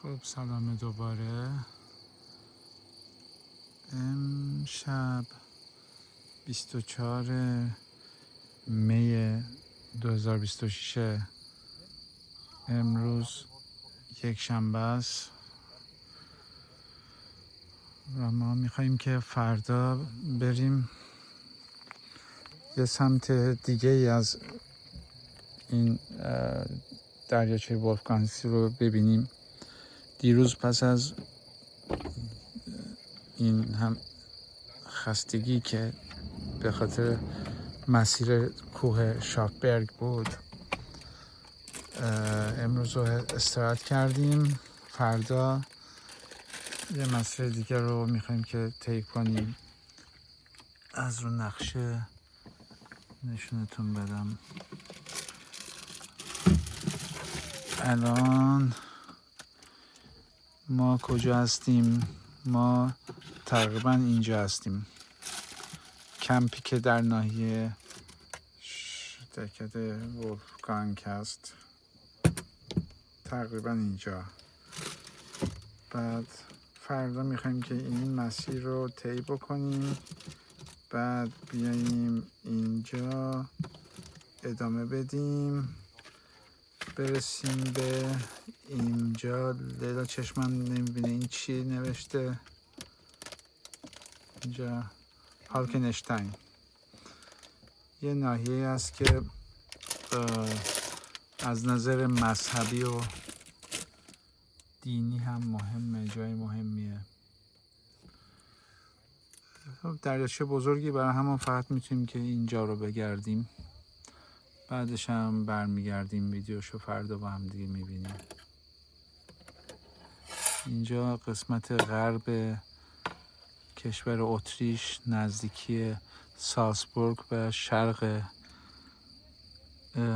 خب سلام دوباره. امشب 24 می 2026 امروز یک شنبه است و ما میخواییم که فردا بریم یه سمت دیگه ای از این دریاچه ولفگانگسکی رو ببینیم. دیروز پس از این هم خستگی که به خاطر مسیر کوه شاکبرگ بود امروز رو استراحت کردیم. فردا یه مسیر دیگر رو میخوایم که طی کنیم. از رو نقشه نشونتون بدم. الان ما کجا هستیم؟ ما تقریبا اینجا هستیم. کمپی که در ناحیه دهکده ولفگانگ هست تقریبا اینجا. بعد فردا میخوایم که این مسیر رو طی بکنیم، بعد بیاییم اینجا ادامه بدیم برسیم به اینجا. لیلا چشمم نمیبینه این چی نوشته اینجا. هالکنشتاین یه ناحیه است که از نظر مذهبی و دینی هم مهمه، جای مهمیه. دریاچه بزرگی برای همون فقط میتونیم که اینجا رو بگردیم، بعدش هم برمیگردیم ویدیوشو فردا با هم دیگه میبینیم. اینجا قسمت غرب کشور اتریش نزدیکی سالزبورگ و شرق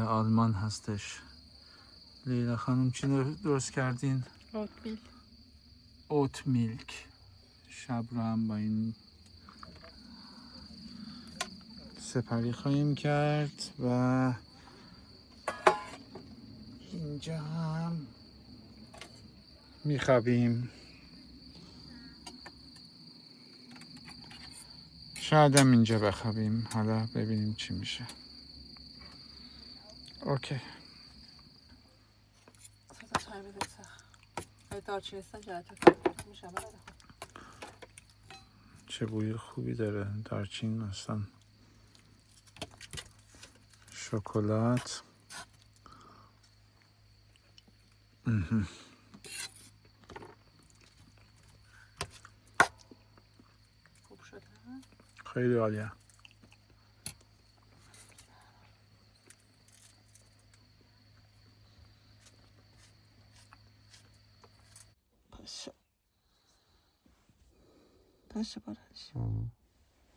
آلمان هستش. لیلا خانم چی درست کردین؟ اوت میلک. شب رو هم با این سپری خواهیم کرد و اینجا هم میخوابیم. شاید هم اینجا بخوابیم، حالا ببینیم چی میشه. اوکی. چه بوی خوبی داره دارچین اصلا. شکلات. خیلی عالیه. پاشو براش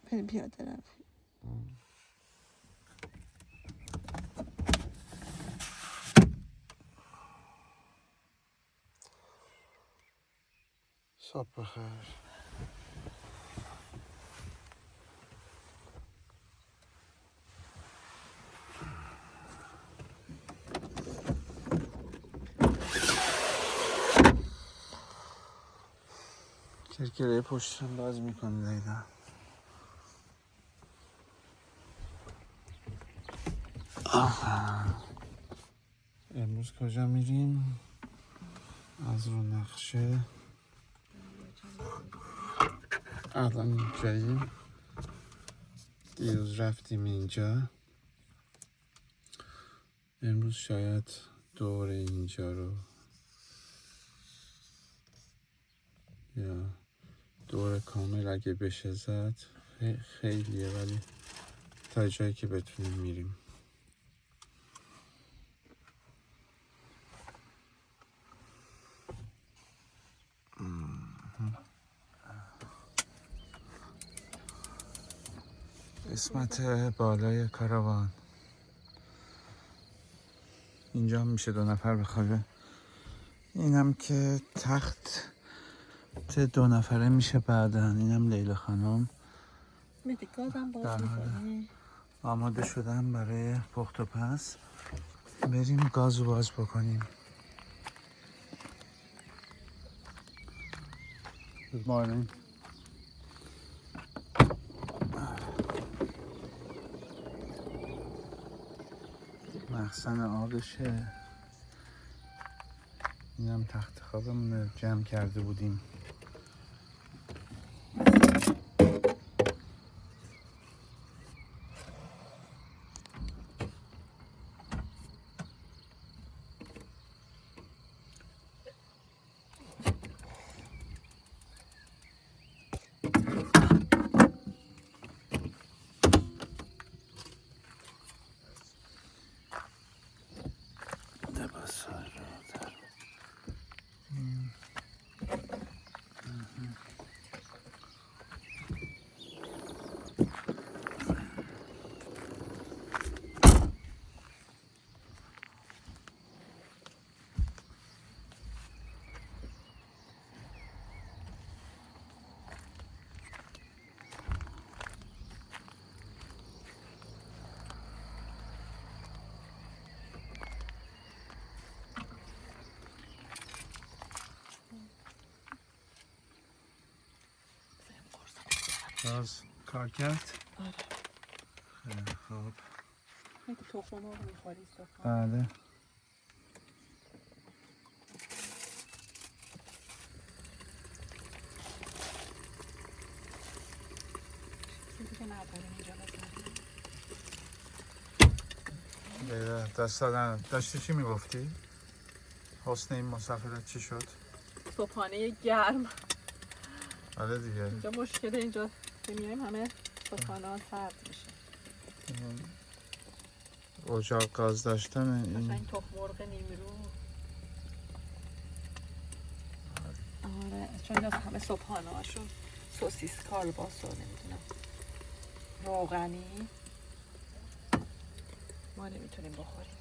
بریم پیاده روی. صبح بخیر. کرکره پشتم باز میکنه لیلا. امروز کجا میریم؟ از رو نقشه الان اینجاییم. دیروز رفتیم اینجا. امروز شاید دور اینجا رو یا دور کامل اگه بشه زد خیلیه، ولی تا جایی که بتونیم میریم. قسمت بالای کاروان. اینجا هم میشه 2 نفر بخوابه. اینم که تخت 2 نفره میشه بعدن. اینم لیلا خانم در حال آماده شدن برای پخت و پس. بریم گازو باز بکنیم. Good morning. مخزن آبشه. اینم تخت خوابمون جمع کرده بودیم. باز کار کرد؟ آره. خیلی خوب. خیلی تخم مرغ میخوری صبح؟ بله. چیزی که نداریم اینجا بزنیم. دست دادن داشتی چی میگفتی؟ حسن این مسافرت چی شد؟ صبحانه گرم. آره دیگه. اینجا مشکل اینجا که میایم همه صبحانه ها سرد میشه. اجاق گاز داشتن این تخم مرغ نیمرو. آره چون اینجا همه صبحانه هاشون سوسیس کالباس رو نمیدونم روغنی ما نمیتونیم بخوریم.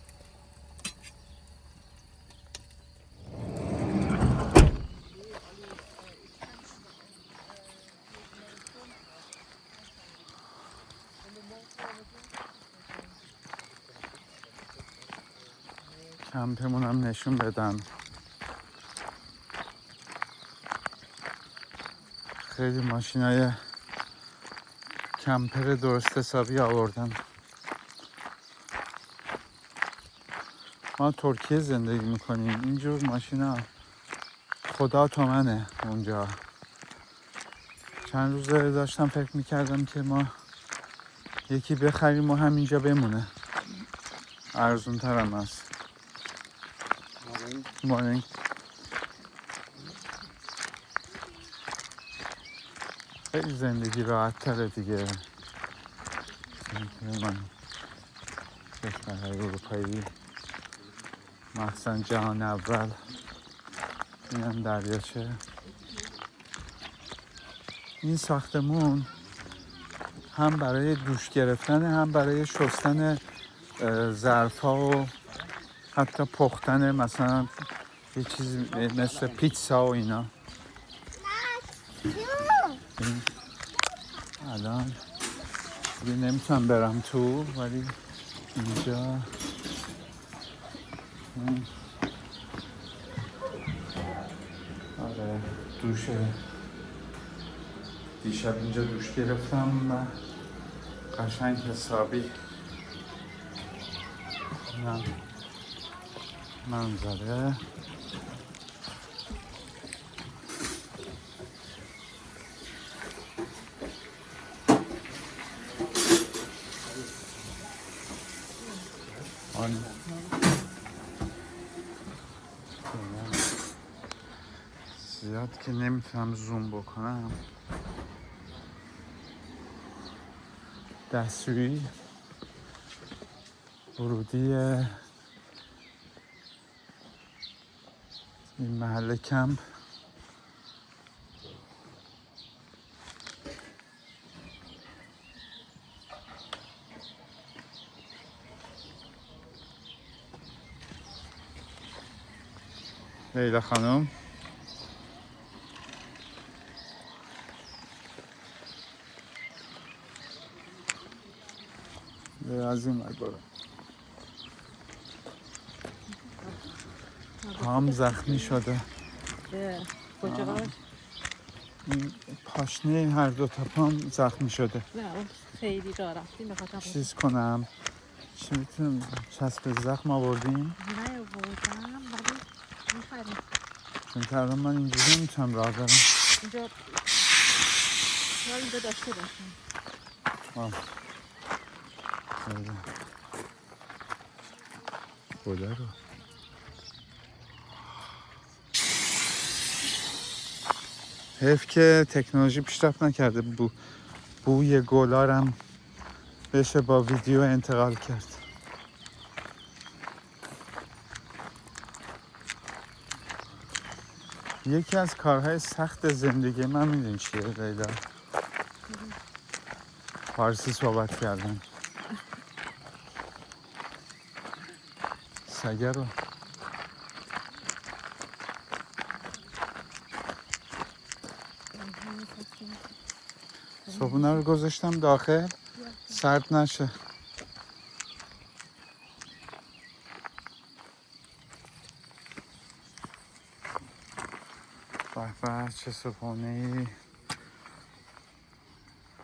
کمپمون هم نشون بدم. خیلی ماشینای کمپر درست حسابی آوردن. ما ترکیه زندگی میکنیم، اینجور ماشینا خدا تومنه اونجا. چند روز داشتم فکر میکردم که ما یکی بخریم و همینجا بمونه، ارزون تر هم هست. مورنینگ. خیلی زندگی راحت تره دیگه. من کشورهای اروپایی مخصوصا جهان اول. اینم دریاچه. این ساختمون هم برای دوش گرفتن هم برای شستن ظرفا و حتی پختن مثلا یه چیزی مثل پیتزا و اینا. الان دیگه نمیتونم برم تو، ولی اینجا آره دوشه. دیشب اینجا دوش گرفتم و قشنگ حسابی. اینم منظره. زیاد که نمیتونم زوم بکنم. دستشویی ورودی این محل کمپ. لیلا خانم از این برو. پام زخمی شده. کجاش؟ این پاشنه هر دو تا پام زخمی شده. نه اون خیلی جا رفتیم به خاطر چیز کنم چی میتونم چسب زخم آوردیم؟ نه آوردم ولی میخریم چون که الان من اینجوری نمیتونم راه برم. اینجا اینجا داشته باشیم. بوده رو حیف که تکنولوژی پیشرفت نکرده بوی گلارم بشه با ویدیو انتقال کرد. یکی از کارهای سخت زندگی من میدونی چیه لیلا؟ فارسی صحبت کردن. سگه رو صبحونه رو گذاشتم داخل سرد نشه. به چه صبحونه‌ای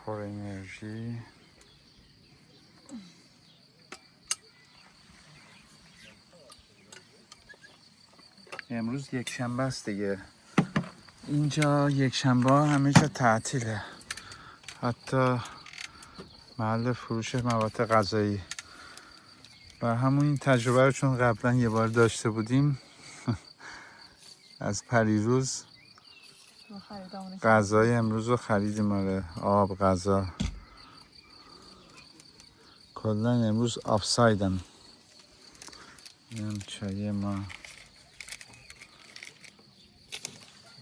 پر انرژی. امروز یک شنبه است دیگه. اینجا یک شنبه همه جا تعطیله، حتی محل فروش مواد غذایی. و همون این تجربه رو چون قبلا یه بار داشته بودیم از پریروز غذای امروز رو خریدیم. آره آب غذا کلا امروز آفسایدم. این چای ما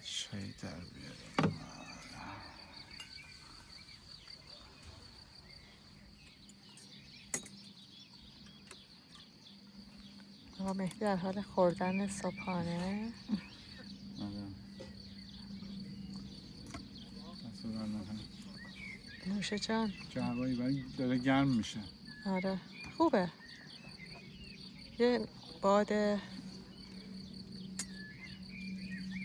چای در بیاریم. آقا مهدی در حال خوردن صبحانه. نوشه جان هوایی ولی داره گرم میشه. آره خوبه. یه باد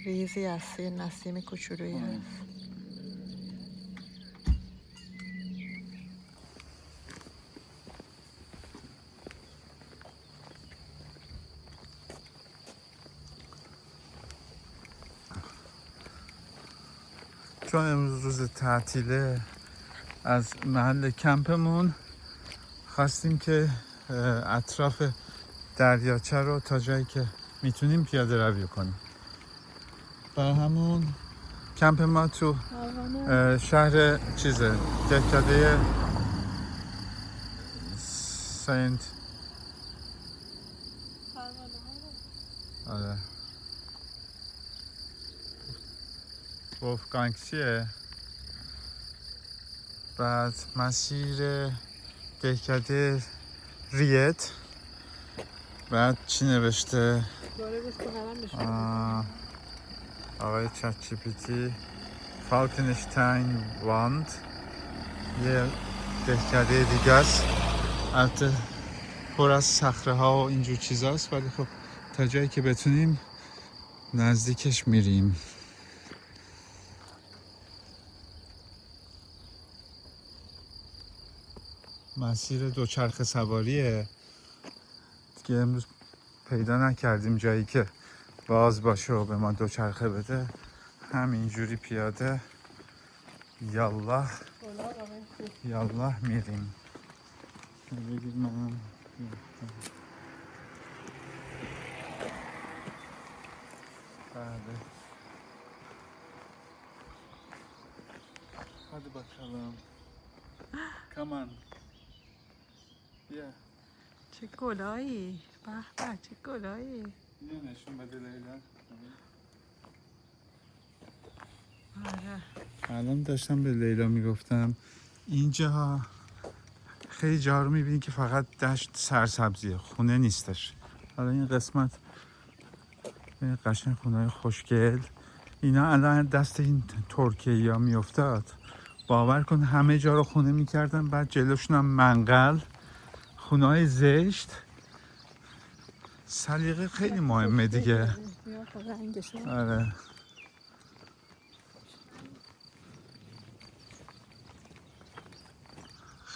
ریزی هست، یه نسیم کوچولویی هست. چون امروز روز تعطیله از محل کمپمون خواستیم که اطراف دریاچه رو تا جایی که میتونیم پیاده روی کنیم. برای همون کمپ ما تو شهر چیزه دهکده سنت آره وولفگانگسیه. بعد مسیر دهکده ریت. بعد چی نوشته آقای چت جی پی تی فالکنشتاین واند یه دهکده دیگه است. البته پر از صخره ها و اینجور چیزاست ولی خب تا جایی که بتونیم نزدیکش میریم. مسیر دوچرخه سواریه دیگه. امروز پیدا نکردیم جایی که باز باشه و به ما دوچرخه بده. همینجوری پیاده یالله یالله میریم. بگید من بله hadi bakalım. Come on. چه گلایی، به به چه گلایی. اینو نشون بده لیلا. آره الان داشتم به لیلا میگفتم اینجا خیلی جا رو میبینی که فقط دشت سرسبزیه، خونه نیستش. حالا این قسمت قشنگ خونه‌های خوشگل اینا الان دست این ترکیه‌ای ها میافتاد. باور کن همه جا رو خونه میکردن، بعد جلوشون هم منقل، خونه‌های زشت. سلیقه خیلی مهمه دیگه. آره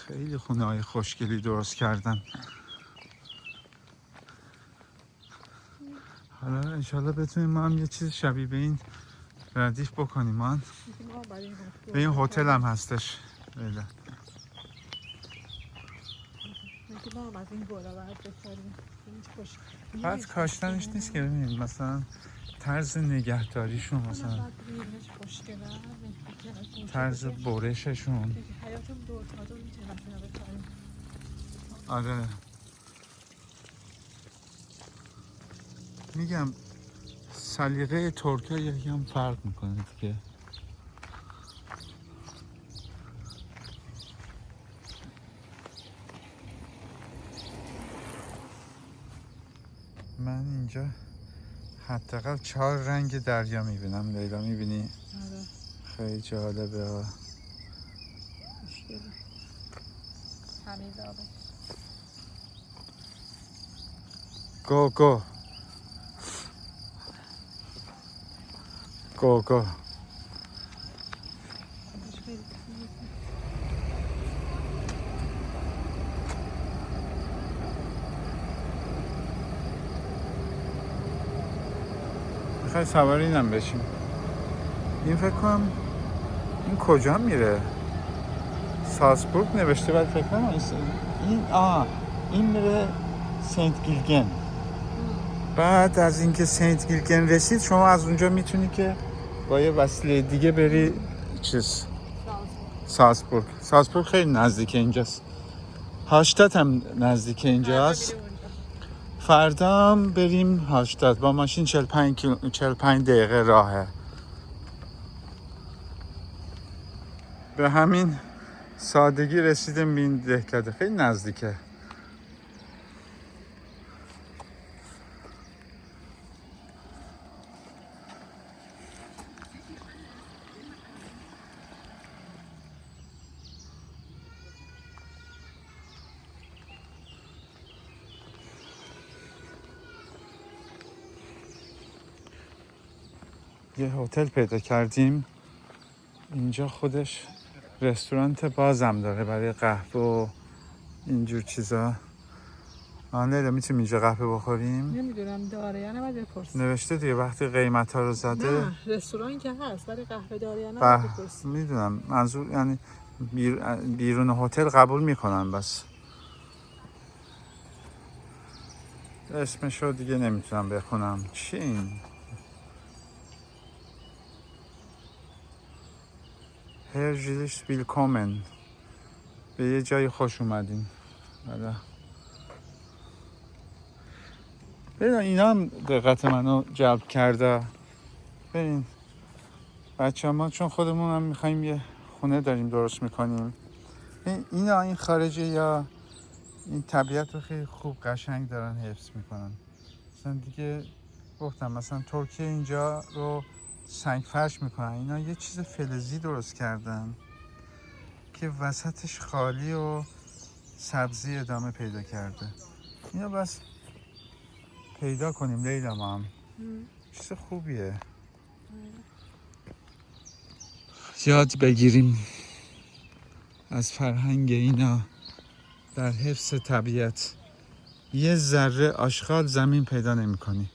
خیلی خونه های خوشگلی درست کردن. حالا انشالله بتونیم ما هم یه چیز شبیه به این ردیف بکنیم. ما به این هتل هم هستش. بله. بعد کاشتنش نیست که ببینید مثلا طرز نگهداریشون، مثلا طرز برششون. آره میگم سلیقه ترکیه یکم فرق میکنه دیگه. من اینجا حداقل 4 رنگ دریا میبینم. لیلا میبینی؟ آره. خیلی جالبه. تمیز آبه. گو گو گو گو. میخوای سوار اینم بشیم؟ این فکر کنم این کجا میره؟ سالزبورگ نوشته ولی فکر کنم این میره سنت گیلگن. بعد از اینکه سنت گیلگن رسید شما از اونجا میتونی که با یه وسیله دیگه بری سالزبورگ خیلی نزدیک اینجاست. هاشتات هم نزدیک اینجاست. فردا هم بریم هاشتات با ماشین 45 دقیقه راهه. به همین سادگی رسیدیم به این دهکده. خیلی نزدیکه. یه هتل پیدا کردیم اینجا، خودش رستوران بازم داره برای قهوه و اینجور چیزا. لیلا میتونیم اینجا قهوه بخوریم؟ نمیدونم داره یا نه، باید بپرسیم. نوشته دیگه وقتی قیمت ها رو زده. نه رستوران که هست ولی قهوه داره یا نه باید بپرسیم. میدونم منظور یعنی بیرون هتل قبول میکنن بس. اسمشو دیگه نمیتونم بخونم. چی این؟ هرجلیش ویلکومن. به یه جای خوش اومدین. بله. ببین اینا هم دقت منو جلب کرده. ببین بچه ما چون خودمون هم میخوایم یه خونه داریم درست میکنیم. این خارجی یا این طبیعت رو خیلی خوب قشنگ دارن حفظ میکنن. مثلا دیگه گفتم مثلا ترکیه اینجا رو سنگ فرش میکنن. اینا یه چیز فلزی درست کردن که وسطش خالی و سبزی ادامه پیدا کرده. اینا بس پیدا کنیم لیلا ما هم. چیز خوبیه. یاد بگیریم از فرهنگ اینا در حفظ طبیعت. یه ذره آشغال زمین پیدا نمی کنی.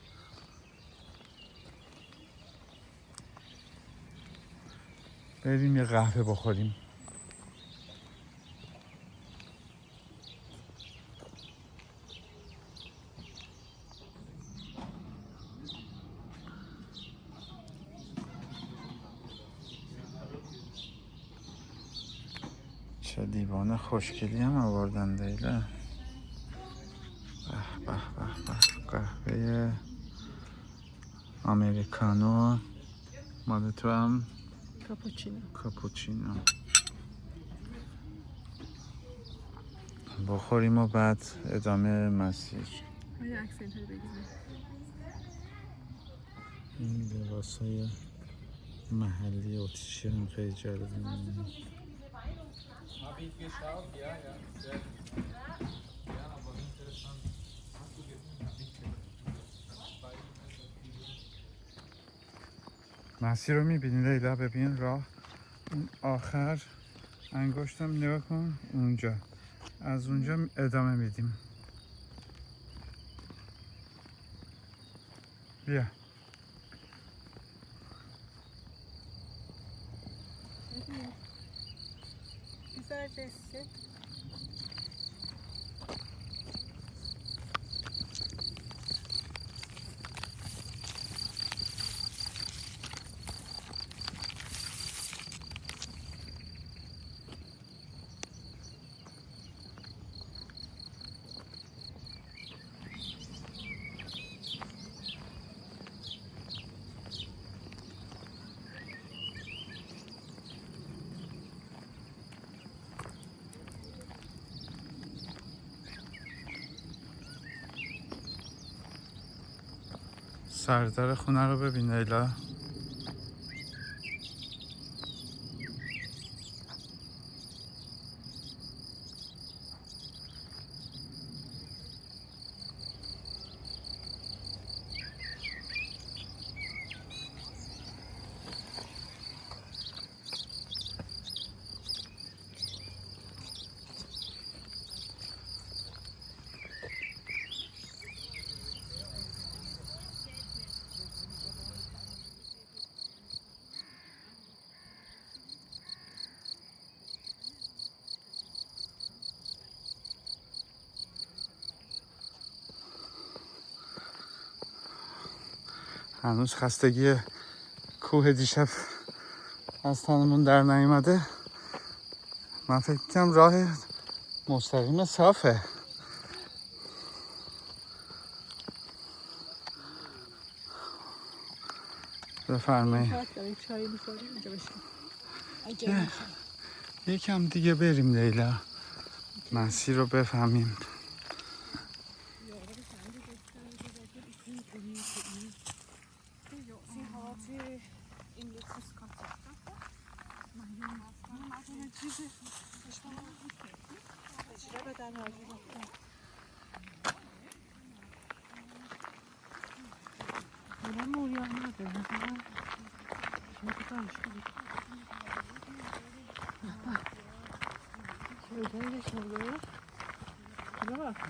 بریم یه قهوه بخوریم. چه لیوان خوشگلی هم آوردن لیلا. به قهوه امریکانو. مال تو هم کاپوچینو. بخوریم و بعد ادامه مسیر. این لباسای محلی اتریشی هم خیلی جالبه. مسیر رو میبینی لیلا؟ ببین راه این آخر انگشتم نگاه کن اونجا، از اونجا ادامه میدیم. بیا Güzelce. سردر خونه رو ببین لیلا. هنوز خستگی کوه دیشب از تنمون در نیومده. من فکر میکنم راه مستقیم صافه. بفرمایید. یکم دیگه بریم لیلا، مسیر رو بفهمیم.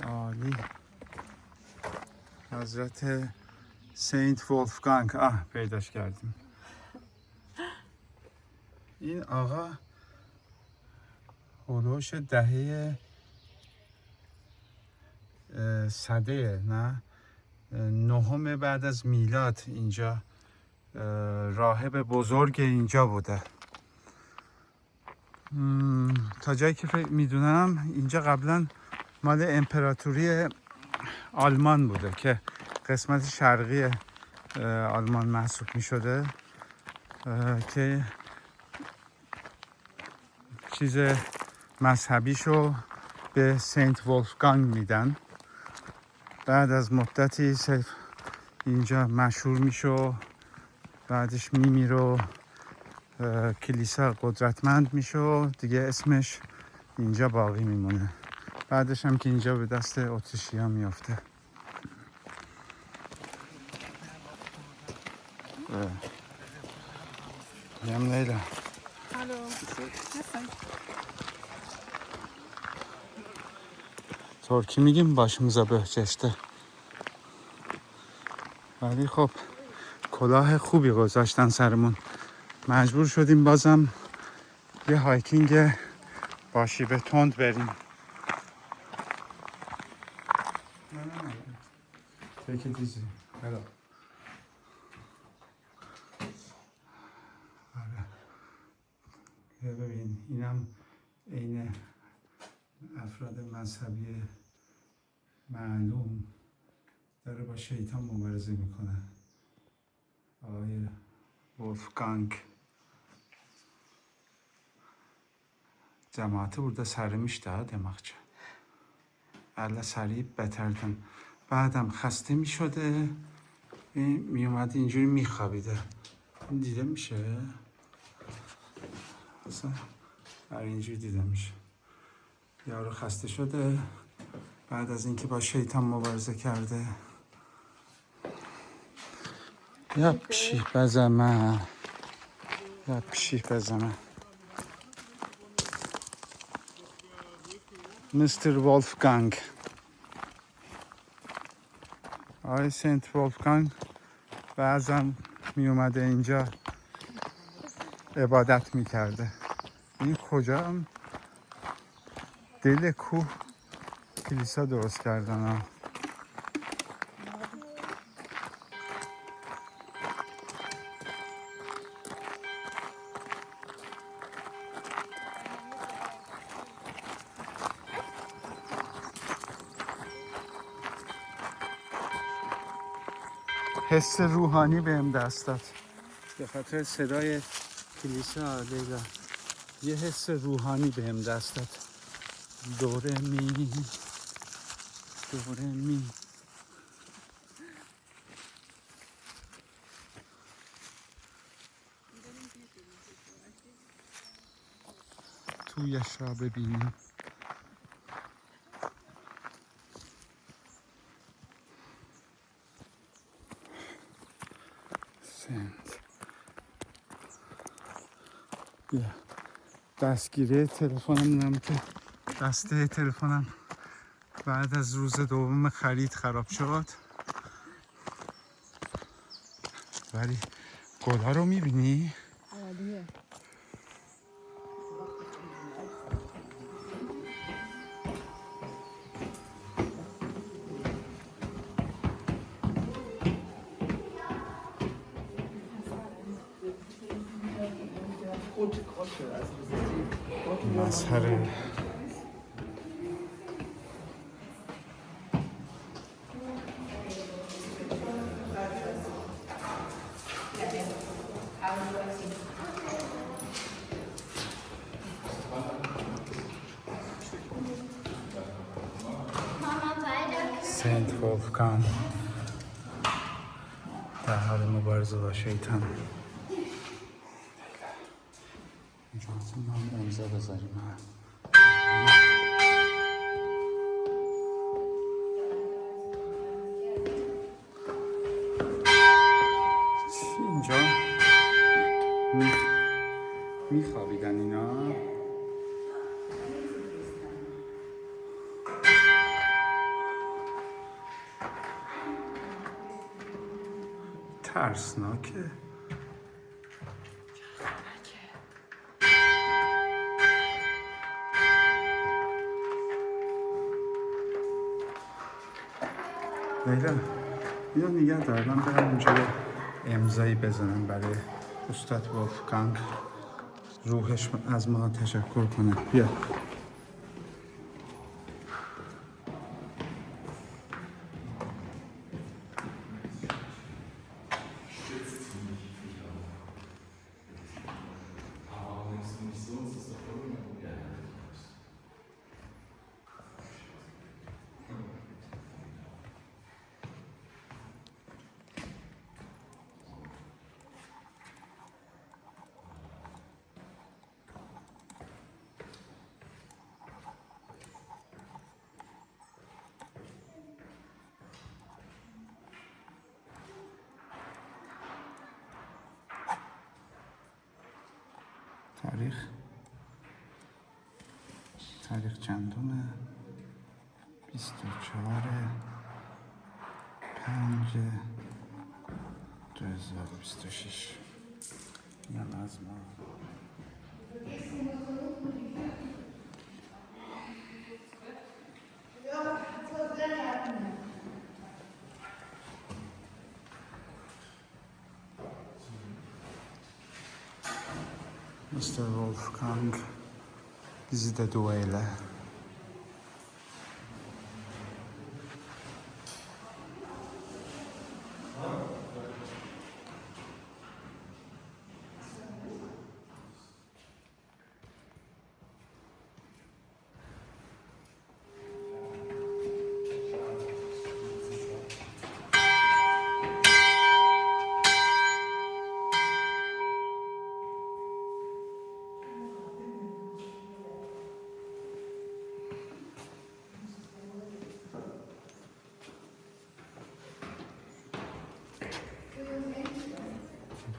عالی. حضرت سنت ولفگانگ. پیداش کردیم. این آقا هلوش دهه صده نهم بعد از میلاد اینجا راهب بزرگ اینجا بوده. تا جایی که فکر میدونم اینجا قبلا مال امپراتوری آلمان بوده که قسمت شرقی آلمان محسوب می شده که چیز مذهبیشو به سنت ولفگانگ میدن. بعد از مدتی اینجا مشهور میشه، بعدش میمیره و کلیسا قدرتمند میشه دیگه، اسمش اینجا باقی میمونه. بعدش هم که اینجا به دست اتریشی‌ها میافته. میام لیلا. ترکی میگیم başımıza بهشته. ولی خب کلاه خوبی گذاشتن سرمون، مجبور شدیم بازم یه هایکینگ با شیب تند بریم. Take it easy. Hello. ببین اینم عین افراد مذهبی معلوم داره با شیطان مبارزه میکنه. آقای ولفگانگ. Cemaati burada sarılmış daha demekçe. Allah sarıyıp beterden. بعدم خسته می شده می اومد اینجوری می خوابیده. این دیده میشه؟ اصلا اینجوری دیده میشه. یارو خسته شده بعد از اینکه با شیطان مبارزه کرده. یا پشی بزمه، یا پشی بزمه. مستر ولفگانگ. آقای سنت ولفگانگ بعضا می اومده اینجا عبادت میکرده. این کجا هم دل کوه کلیسا درست کردن ها. حس روحانی بهم دست داد به خاطر صدای کلیسا. لیلا یه حس روحانی بهم دست داد. دوره می تویش را ببینیم. سنت بیا دستگیره تلفنم که دسته تلفنم بعد از روز دوم خرید خراب شد، ولی گلا رو میبینی؟ عالیه. مظهر سنت ولفگانگ در حال مبارزه با شیطان. اینجا هم امضا بذاریم. چی اینجا میخوابیدن اینا؟ ترسناکه. لیلا اینو نگه دار، من برم اونجا امضایی بزنم برای استاد ولفگانگ، روحش از ما تشکر کنه. بیا تاریخ چندمه؟ 24/5/2026. اینم از ما. Mr. Wolfgang, visita duele.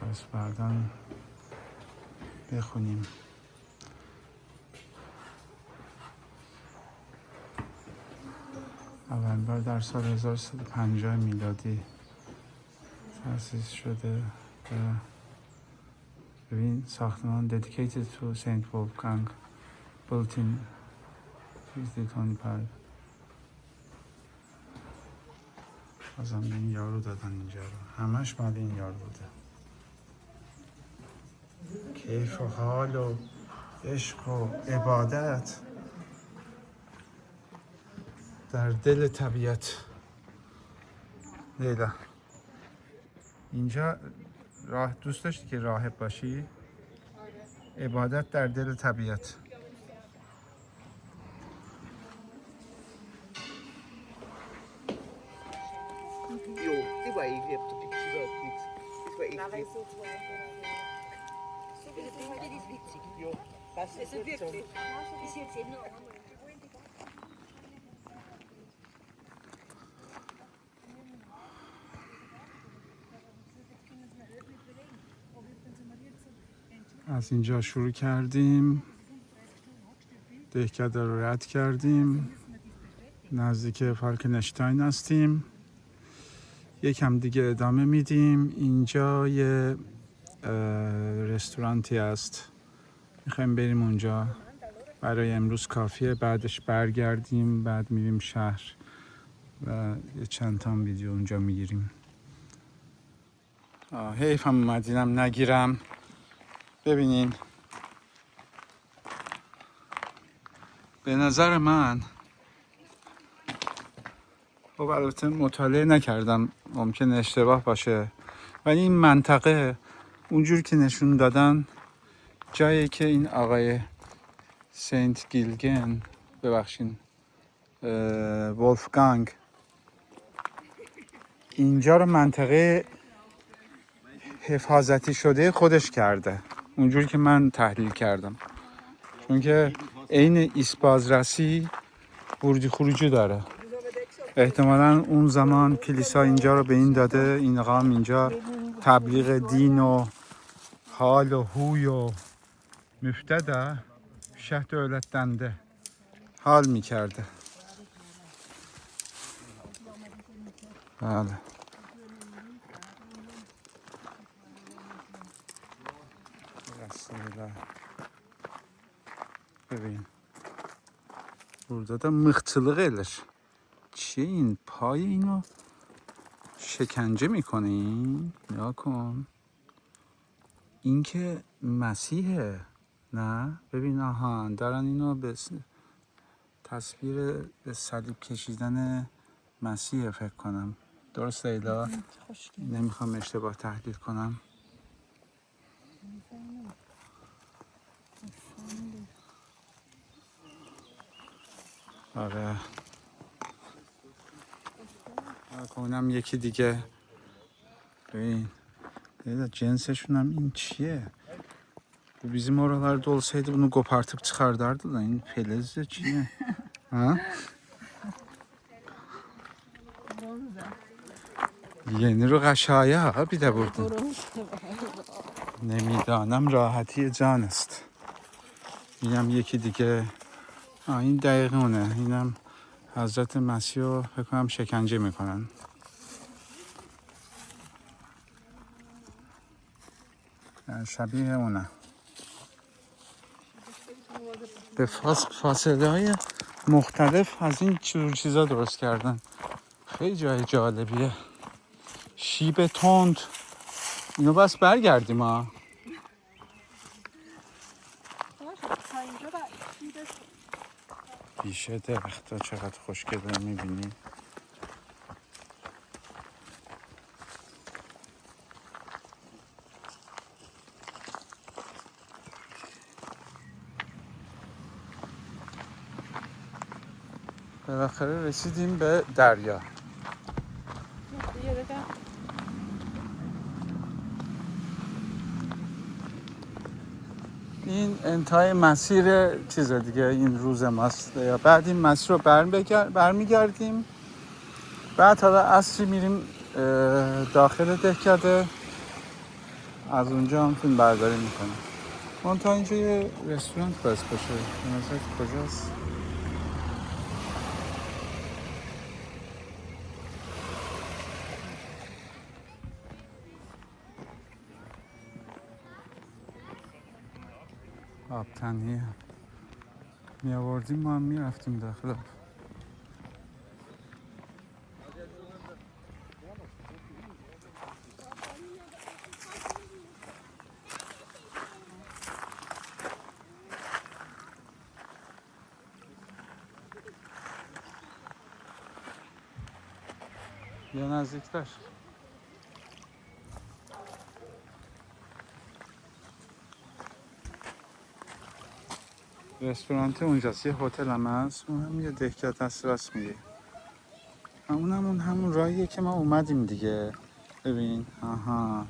پس بعدا بخونیم. اولین بار در سال 1350 میلادی تأسیس شده و ببین ساختمان dedicated to Saint Wolfgang built in 1525. بازم به این یارو دادن اینجا رو، همش مال این یارو بوده. کیف و حال و عشق و عبادت در دل طبیعت. لیلا اینجا راه دوست داشتی که راهب باشی؟ عبادت در دل طبیعت. Jo, det var ikke efter det var ikke. Det var ikke. Jo, bare så virkelig. Det siger til noget. از اینجا شروع کردیم، دهکده رو رد کردیم، نزدیک فالکنشتاین هستیم. یکم دیگه ادامه میدیم. اینجا یه رستورانتی هست، میخوایم بریم اونجا. برای امروز کافیه، بعدش برگردیم، بعد میریم شهر و یه چند تا ویدیو اونجا میگیریم. حیفم اومدینم نگیرم. ببینین به نظر من، خب البته مطالعه نکردم ممکن اشتباه باشه، ولی این منطقه اونجور که نشون دادن جایی که این آقای سنت گیلگن، ببخشین ولفگانگ، اینجا رو منطقه حفاظتی شده خودش کرده، اونجوری که من تحلیل کردم، چون که عین ایسپازرسی ورودی خروجی داره. احتمالاً اون زمان کلیسا اینجا رو به این داده، این اقام اینجا تبلیغ دین و حال و هوی و مفتده شهر دولت دنده حال میکرده. بله رسول. ببین burada da mıhtılık elir. چیه این؟ پای اینو شکنجه میکنه این؟ نیا کن. این که مسیحه. نه؟ ببین آها دارن اینو به تصویر به صلیب کشیدن مسیح فکر کنم. درست لیلا؟ نمیخوام اشتباه تحلیل کنم. آره کنم یکی دیگه. ببین cinsleşim این çiye. Bu bizim oralarda olsaydı bunu kopartıp çıkardardı da. این فلزه چیه؟ ها؟ یعنی رو قشایه ها بیده بردن. نمیدانم راحتی جان است. اینم یکی دیگه. این دقیقه اونه. اینم حضرت مسیح رو فکر کنم شکنجه میکنن. شبیه اونه. به فاصله های مختلف از این چیزا درست کردن. خیلی جای جالبیه. شیب تند. اینو بس برگردیم ها. بیشه درخت ها چقدر خوشگله میبینی. بالاخره رسیدیم به دریا. این انتهای مسیر چیز دیگه، این روز ماست. بعد این مسیر رو برمیگردیم. بعد حالا عصری میریم داخل دهکده، از اونجا هم فیلم برداری میکنیم. من تا اینجا یه رستوران باید باشه. به نظر کجاست؟ آبتنی می آوردیم ما هم می رفتیم داخل آب. یا نزدیکتر رستورانت اونجاست، یه هتل هم هست، اون هم یه دهکده است راست میگه. همون راهیه که ما اومدیم دیگه. ببین آها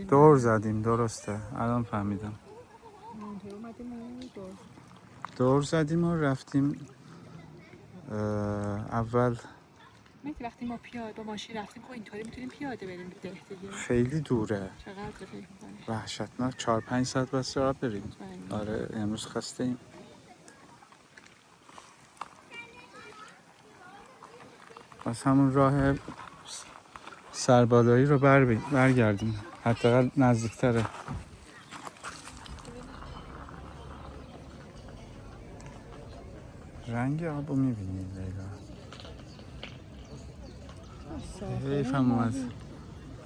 دور زدیم درسته، الان فهمیدم. دور زدیم و رفتیم اول. وقتی ما پیاده با ماشین رفتیم خب اینطوری میتونیم پیاده بریم دیگه. خیلی دوره، چقدر فکر می‌کنی؟ وحشتناک. 4-5 ساعت بس راه بریم. آره امروز خسته ایم. بس همون راه سربالایی رو برگردیم، حداقل نزدیکتره. رنگ آبو میبینی لیلا؟ حیف هم اومد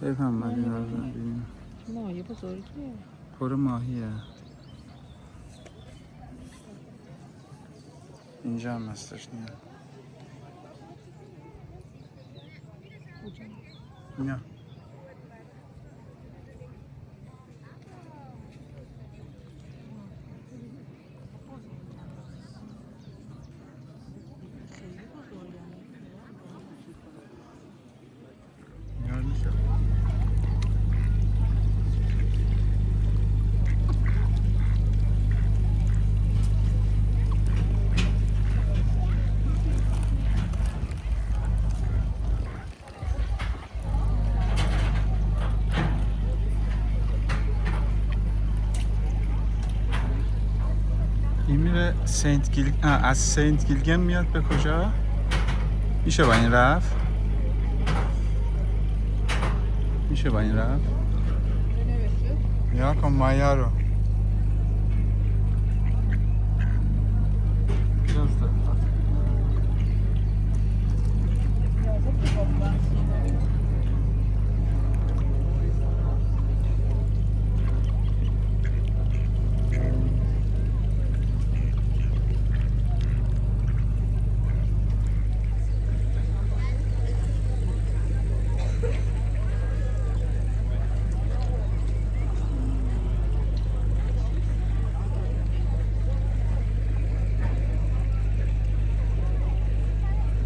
این رو ببینیم. ماهی بزرگیه، پر ماهیه. اینجا هم هستش نه. این میره از سنت گیلگن میاد به کجا؟ میشه با این رفت؟ یا کن مایا رو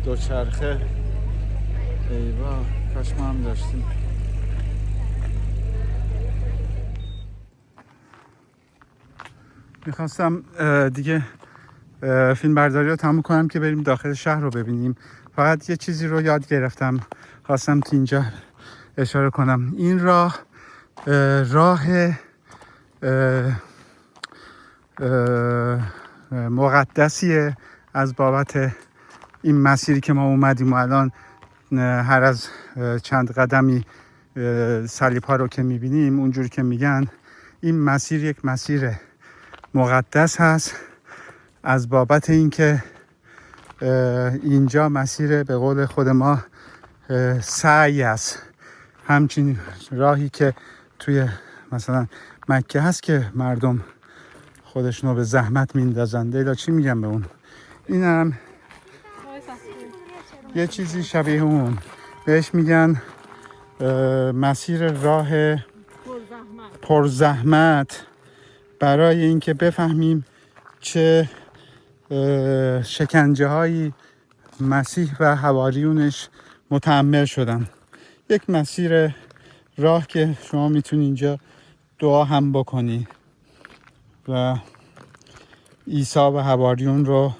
دوچرخه. ایوا کاش ما هم داشتیم. میخواستم دیگه فیلم برداری رو تموم کنم که بریم داخل شهر رو ببینیم. فقط یه چیزی رو یاد گرفتم، خواستم تو اینجا اشاره کنم. این راه مقدسیه از بابت این مسیری که ما اومدیم و الان هر از چند قدمی صلیب ها رو که میبینیم اونجوری که میگن این مسیر یک مسیر مقدس هست از بابت اینکه اینجا مسیر به قول خود ما سعی است. همچین راهی که توی مثلا مکه هست که مردم خودشونو به زحمت میندازن. لیلا چی میگم به اون؟ اینم یه چیزی شبیه اون، بهش میگن مسیر راه پرزحمت، برای اینکه بفهمیم چه شکنجه هایی مسیح و حواریونش متحمل شدن. یک مسیر راه که شما میتونی اینجا دعا هم بکنی و عیسی و حواریون رو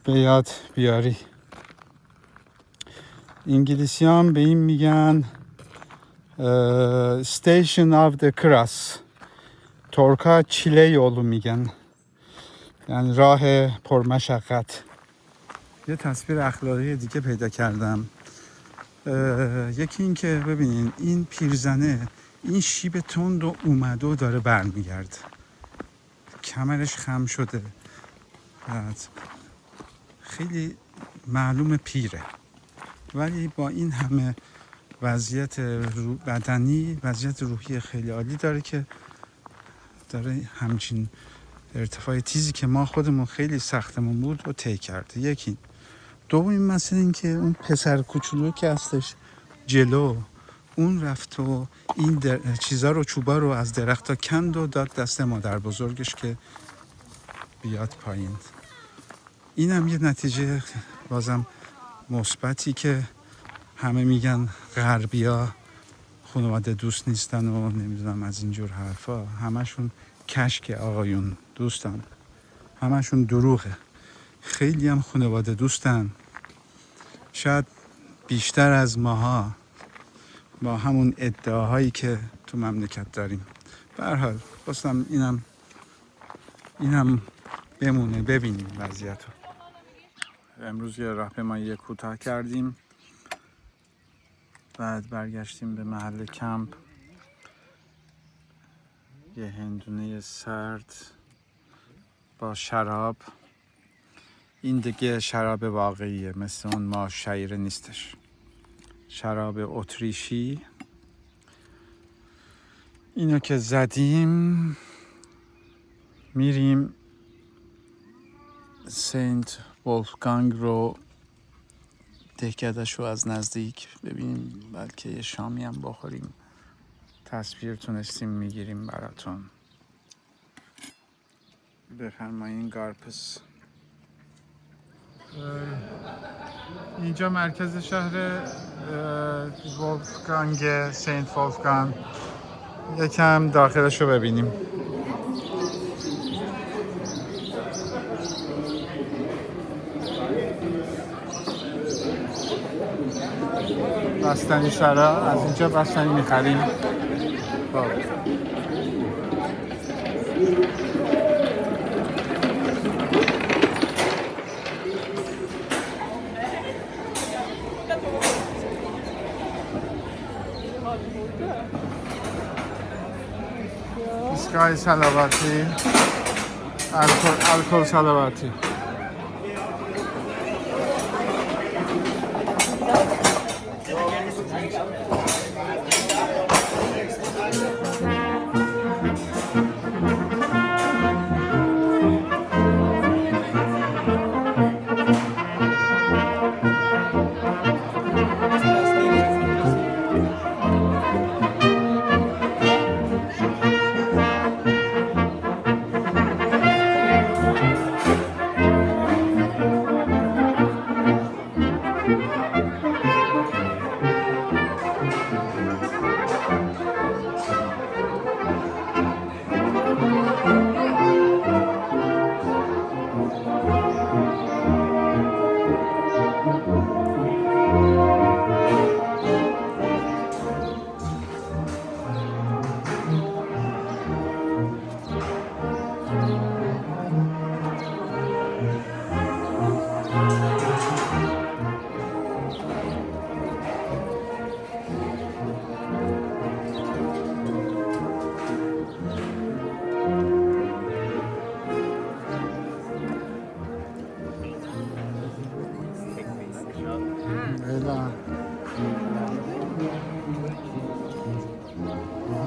به یاد بیاری. انگلیسی هم به این میگن Station of the Cross. ترکا چیله یولو میگن، یعنی راه پرمشقت. یه تصویر اخلاقی دیگه پیدا کردم. یکی این که ببینین این پیرزنه این شیب تند و اومده و داره برمیگرده. کمرش خم شده، بعد خیلی معلوم پیره، ولی با این همه وضعیت بدنی، وضعیت روحی خیلی عالی داره که داره همچین ارتفاع تیزی که ما خودمون خیلی سختمون بود رو طی کرده. یکی دومین مسئله این که اون پسر کوچولو که هستش جلو، اون رفت و این چیزا رو، چوبا رو از درخت ها کند و داد دست مادر بزرگش که بیاد پایین. این هم یه نتیجه بازم مثبتی که همه میگن غربیا خانواده دوست نیستن و نمیدونم از اینجور حرفا، همشون کشک آقایون دوستان، همشون دروغه. خیلی هم خانواده دوستن، شاید بیشتر از ماها، با همون ادعاهایی که تو مملکت داریم. به هر حال خواستم اینم بمونه، ببینیم وضعیت رو. امروز یه راهپیمایی کوتاه کردیم، بعد برگشتیم به محل کمپ. یه هندونه سرد با شراب. این دیگه شراب واقعیه، مثل اون ماش شعیره نیستش، شراب اتریشی. اینو که زدیم میریم سنت ولفگانگ رو، دهکده‌ش رو از نزدیک ببینیم، بلکه یه شامی هم بخوریم. تصویر تونستیم میگیریم براتون. بفرمایین گارپس. اینجا مرکز شهر ولفگانگ، سنت ولفگانگ. یکم داخلش رو ببینیم. بستنی سرا، از اینجا بستنی میخریم. اسکای سلواتی، الکل سلواتی.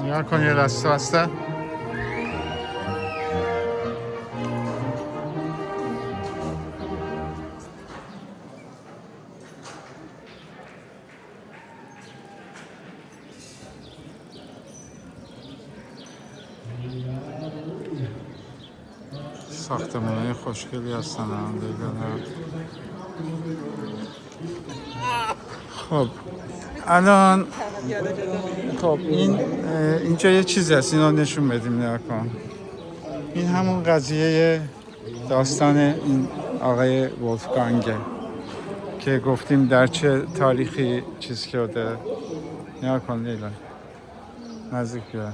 نگاه کن یه دسته بسته. ساختمان‌های خوشگلی هستن. خب الان اینجا یه چیزی هست، اینو نشون بدیم. نگاه کن، این همون قضیه داستان این آقای ولفگانگه که گفتیم در چه تاریخی چیز شده. نگاه کن لیلا، نزدیک بیا.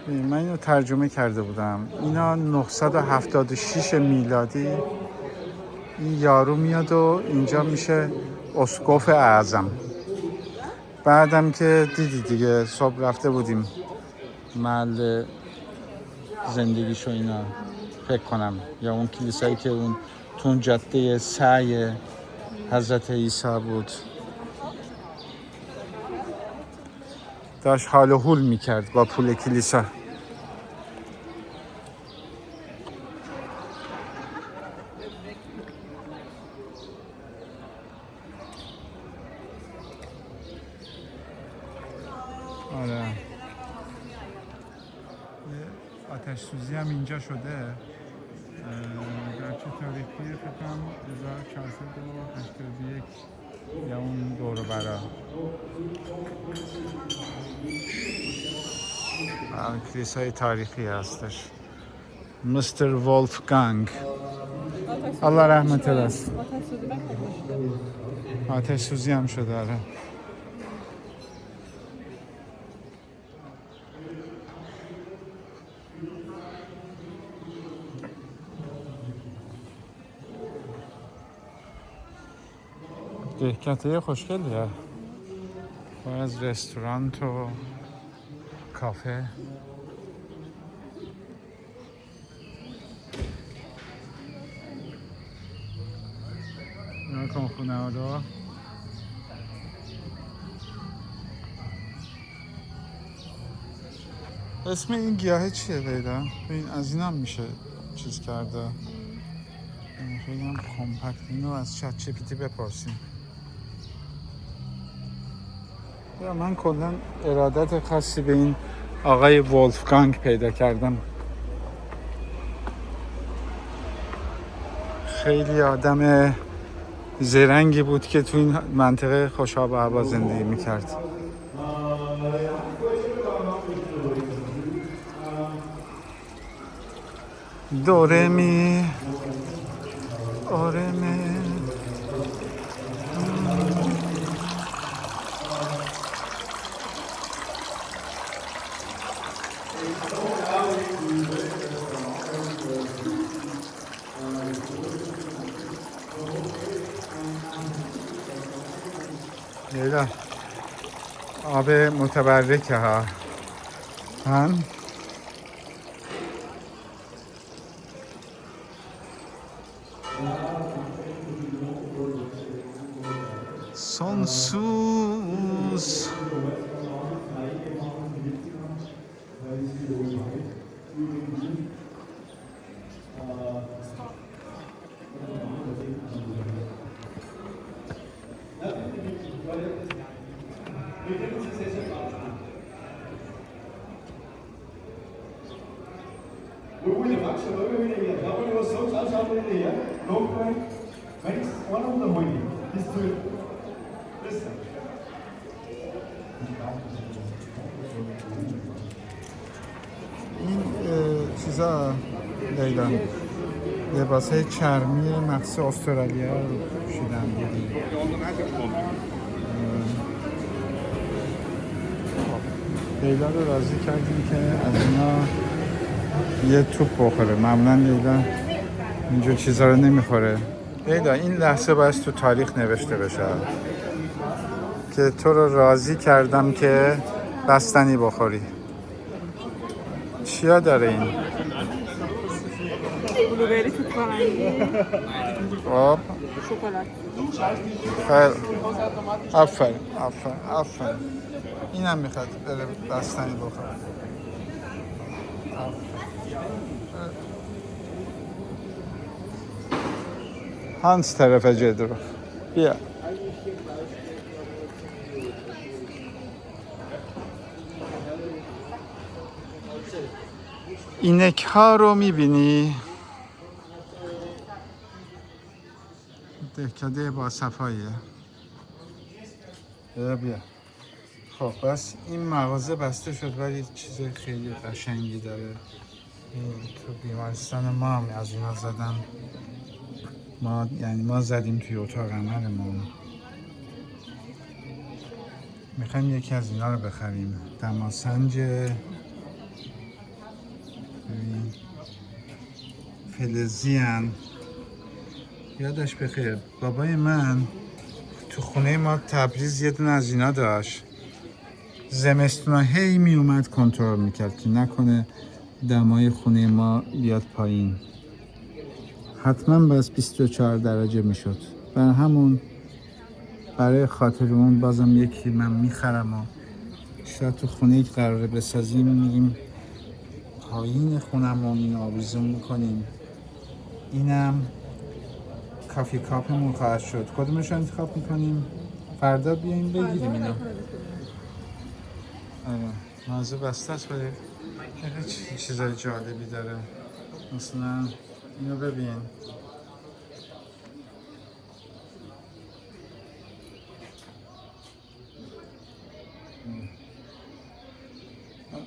من اینو ترجمه کرده بودم. اینا 976 میلادی این یارو میاد و اینجا میشه اسقف اعظم. بعدم که دیدی دیگه، صبح رفته بودیم محل زندگیشو اینا. فکر کنم، یا اون کلیسایی که اون تو اون جاده سعی حضرت عیسی بود. داشت حال و حول میکرد با پول کلیسا. آره، آتش سوزی هم اینجا شده. در چه تاریخی فکر کنم 1481 یا اون دور و برا. کلیسای تاریخی هستش. مستر ولفگانگ، الله رحمت است. آتش سوزی هم شده. آره. دهکده خوشگلیه، پر از رستوران و کافه. نکن خونه ها رو. اسم این گیاه چیه لیلا؟ این از این هم میشه چیز کرده. خیلی هم کمپکت. اینو از چت جی پی تی بپرسیم. یا من کلا ارادت خاصی به این آقای ولفگانگ پیدا کردم. خیلی آدم زرنگی بود که تو این منطقه خوش‌آب و هوا زندگی میکرد. دورمی آرمه. لیلا آب متبرکه ها. هم sonsuz. این چیزا لیلا لباسای چرمی مخصوص استرالیا رو پوشیدن دیدی. لیلا رو راضی کردیم که از اینا یه توپ بخوره. معمولا لیلا اینجور چیزا رو نمیخوره. لیلا این لحظه باید تو تاریخ نوشته بشه که تو رو راضی کردم که بستنی بخوری. چیا داره این؟ بلوبری توت فرنگی. خب شکلات. خیلی آفرین آفرین. اینم میخواد بره بستنی بخوره. هانس طرف جدرو بیا. اینک ها رو میبینی؟ دهکده با صفاییه. بیا. خب بس این مغازه بسته شد ولی چیز خیلی قشنگی داره. تو بیمارستان ما هم از اینا زدن. ما زدیم توی اتاق عملمون. میخوایم یکی از اینا رو بخریم. دماسنج فلزی هن. یادش بخیر بابای من تو خونه ما تبریز یه دونه از اینا داشت. زمستونا هی می اومد کنترل میکرد که نکنه دمای خونه ما بیاد پایین. حتما باز 24 درجه میشد. بر همون برای خاطر اون بازم یکی من میخرم و شاید تو خونه قراره بسازیم، میگیم پایین خونمون آویزون میکنیم. اینم کافی کاپمون خواهد شد. کدومش انتخاب میکنیم؟ فردا بیاییم بگیریم اینو. آره مازه بسته است ولی خیلی چیزای جالبی داره. مثلا اینو ببین،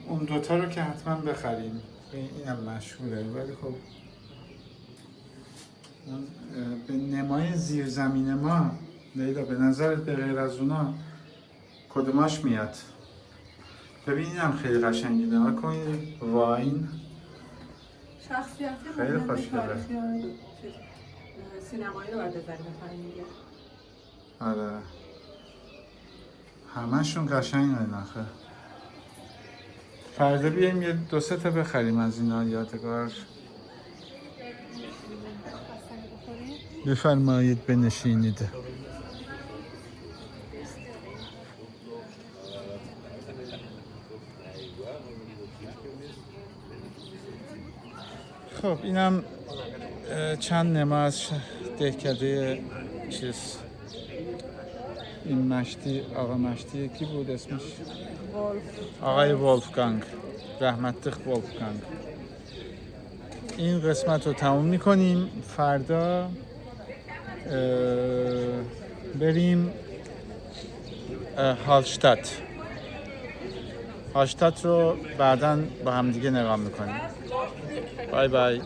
اون دوتا رو که حتما بخریم، اینم مشهوره ولی خب به نمای زیرزمین ما لیلا به نظرت به غیر از اونا کدوماش میاد؟ ببین اینم خیلی قشنگه. نگاه کن واین شخصیت خیلی خوشگله. سینمایی رو باید بذاریم بخواهیم دیگه. آره همشون قشنگن آخه. فردا بیاییم یه 2-3 تا بخریم از اینا یادگار. بفرمایید بنشینید. خب اینم چند نما از دهکده چیز، این مشتی، آقا مشتی کی بود اسمش؟ آقای ولفگانگ، رحمتخ ولفگانگ. این قسمت رو تموم میکنیم. فردا بریم هالشتات رو بعداً با هم دیگه نگاه میکنیم. بای بای.